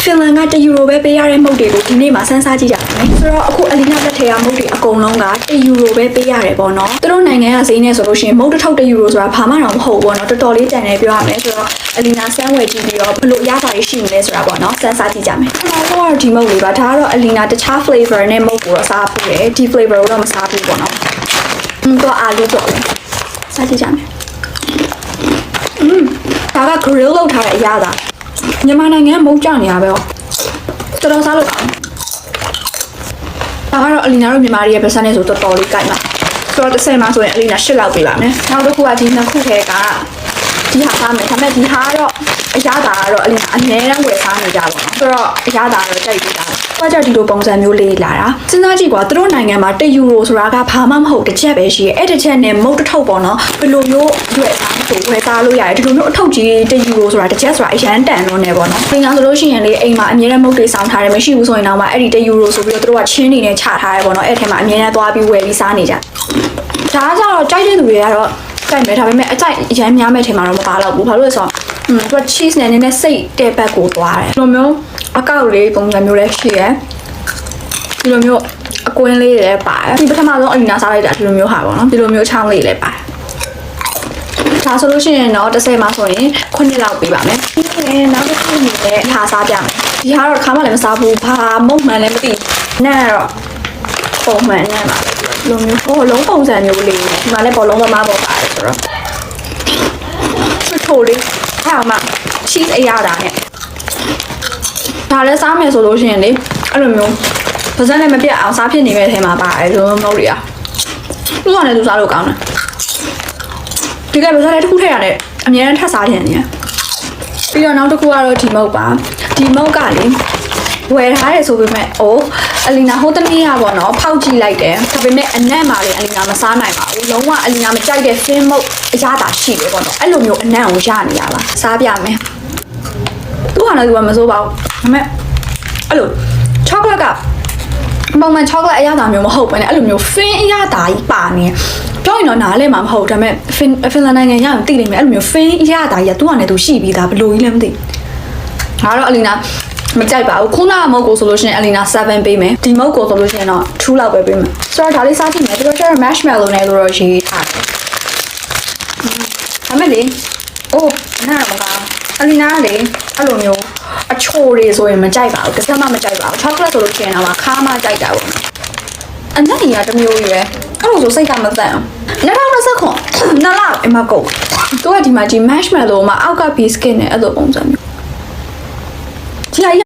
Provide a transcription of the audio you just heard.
Finland က1 euro ပဲပေးရတဲ့မုတ်တွေကိုဒီနေ့မှာစမ်းစားကြည့်ကြပါမယ်ဆိုတော့အခုအလီနာလက်ထဲကမုတ်တွေအကုန်လုံးက1 euro ပဲပေးရတယ်ပေါ့နော်သူတို့နိုင်ငံကဈေးနဲ့ဆိုလို့ရှိရင်မုတ်တစ်ထုပ်1 euro ဆိုတာဘာမှတော့မဟုတ်ဘူးပေါ့နော်တော်တော်လေးတန်တယ်ပြောရမယ်ဆိုတော့အလီနာစမ်းဝယ်ကြည့်ပြီးတော့ဘယ်လိုအရသာတွေရှိနေလဲဆိုတာပေါ့နော်စမ်းစားကြည့်ကြမယ်ကျွန်တော်ကတော့ဒီမုတ်လေးပါဒါကတော့အလီနာတခြား flavor နဲ့မုတ်ကိုတော့စားဖို့တယ်ဒီ flavor ကိုတော့မစားဘူးပေါ့နော်တော့အာလူတော့စားကြည့်ကြမယ်ဒါက grill လုပ်ထားတဲ့အရာသာမြန်မာနိုင်ငံမုတ်ကြနေရပဲတော်တော်စားလို့ကောင်းဒါကတော့အလီနာတို့မြန်မာတွေရဲ့ပတ်စံနဲ့ဆိုတော်တော်လေးကြိုက်ပါဆိုတော့30မှာဆိုရင်အလီနာ8လောက်ပေးပါမယ်နောက်တစ်ခုကဒီနှစ်ခုထဲကဒီဟာစားမယ်ဒါပေမဲ့ဒီဟာကတော့အရာသာကတော့အလီနာအနည်းတန်းဝယ်စားနေကြပါတော့ဆိုတော့အရာသာကတော့ကြိုက်ပြီးသားဘာကြောင့်ဒီလိုပုံစံမျိုးလေးလာတာစဉ်းစားကြည့်ကွာသူတို့နိုင်ငံမှာ1 euro ဆိုတာကဘာမှမဟုတ်တစ်ချက်ပဲရှိရဲ့အဲ့တစ်ချက်နဲ့မုတ်တစ်ထုပ်ပေါ့နော်ဘယ်လိုမျိုးရွက်သားဆိုဝယ်စားလို့ရတယ်ဒီလိုမျိုးအထုပ်ကြီး1 euro ဆိုတာတစ်ချက်ဆိုတာအရန်တန်တော့နေပေါ့နော်သင်္ကန်းဆိုလို့ရှိရင်လေအိမ်မှာအမြဲတမ်းမုတ်တွေဆောင်ထားတယ်မရှိဘူးဆိုရင်တော့မှအဲ့ဒီ1 euro ဆိုပြီးတော့သူတို့ကချင်းနေနဲ့ချထားရဲပေါ့နော်အဲ့ထဲမှာအမြဲတမ်းသွားပြီးဝယ်ပြီးစားနေကြဒါကြတော့ကြိုက်တဲ့သူတွေကတော့ကြိုက်မယ်ဒါပေမဲ့အကြိုက်အရန်များမဲ့ထဲမှာတော့မပါတော့ဘူးဘာလို့လဲဆိုတော့သူက cheese နဲ့နည်းနည်းစိတ်တဲ့ဘက်ကိုသွားတယ်ဒီလိုမျိုးအကောက်လေးပုံစံမျိုးလည်းရှိရဲဒီလိုမျိုးအကွင်းလေးလည်းပါတယ်ဒီပထမဆုံးအလီနာစားလိုက်တာဒီလိုမျိုးဟာပေါ့နော်ဒီလိုမျိုးချောင်းလေးလည်းပါတယ်ဒါဆိုလို့ရှိရင်တော့30မှာဆိုရင်9လောက်ပေးပါမယ်နောက်တစ်ခုနဲ့ဟာစားပြမယ်ဒီဟာတော့ခါမှလည်းမစားဘူးဘာမုံမှန်လည်းမသိနဲ့တော့ပုံမှန်နဲ့ပါလိုမျိုးဘောလုံးပုံစံမျိုးလေးဒီမှာလည်းဘောလုံးသမားပေါ်ပါတယ်ဆိုတော့ထိုးလေးအဲ့မှာ cheese အရတာနဲ့ဒါလည်းစားမယ်ဆိုလို့ရှိရင်လေအဲ့လိုမျိုးပါးစပ်နဲ့မပြတ်အောင်စားဖြစ်နေမဲ့ထဲမှာပါတယ်ဒီလိုမျိုးတွေကသူကလည်းသူစားလို့ကောင်းတယ်ဒီကပါးစပ်လည်းတစ်ခုထည့်ရတယ်အများနဲ့ထပ်စားခြင်းနေပြီးတော့နောက်တစ်ခုကတော့ဒီမုတ်ပါဒီမုတ်ကလေဝယ်ထားတယ်ဆိုပေမဲ့အလီနာဟိုတနေ့ကပေါ့နော်ဖောက်ကြည့်လိုက်တယ်ဒါပေမဲ့အနံ့မာလေအလီနာမစားနိုင်ပါဘူးလုံးဝအလီနာမကြိုက်တဲ့ fin မုတ်အရသာရှိတယ်ပေါ့နော်အဲ့လိုမျိုးအနံ့ကိုရနေရပါစားပြမယ်သူကလည်းသူကမစိုးပါဘူးဒါပေမဲ့အဲ့လို chocolate ကပုံမှန် chocolate အရသာမျိုးမဟုတ်ဘဲနဲ့အဲ့လိုမျိုး fin အရသာကြီးပါနေပြောရင်တော့နားလဲမှာမဟုတ်ဒါပေမဲ့ Finland နိုင်ငံရအောင်သိနေမယ်အဲ့လိုမျိုး fin အရသာကြီးကသူကလည်းသူရှိပြီးသားဘယ်လိုကြီးလဲမသိဒါတော့အလီနာမကြိုက်ပါဘူးခုနကမုတ်ကိုဆိုလို့ရှိရင်အလီနာ7ပေးမယ်ဒီမုတ်ကိုဆိုလို့ရှိရင်တော့2လောက်ပဲပေးမယ်ဆိုတော့ဒါလေးစားကြည့်မယ်ဒီလိုကျတော့ marshmallow နဲ့လို့တော့ရေးထားတယ်ဒါမဲ့လေနားမကောင်းအလီနာကလေအဲ့လိုမျိုးအချိုတွေဆိုရင်မကြိုက်ပါဘူးတစ်စက်မှမကြိုက်ပါဘူး chocolate ဆိုလို့ရှိရင်တော့ခါမှကြိုက်တာပေါ့အနက်ကြီးကတစ်မျိုးကြီးပဲအဲ့လိုဆိုစိတ်ကမသက်အောင်2029နှစ်လအမကုတ်သူကဒီမှာဒီ marshmallow မှာအောက်က biscuit နဲ့အဲ့လိုပုံစံမျိုးဒီ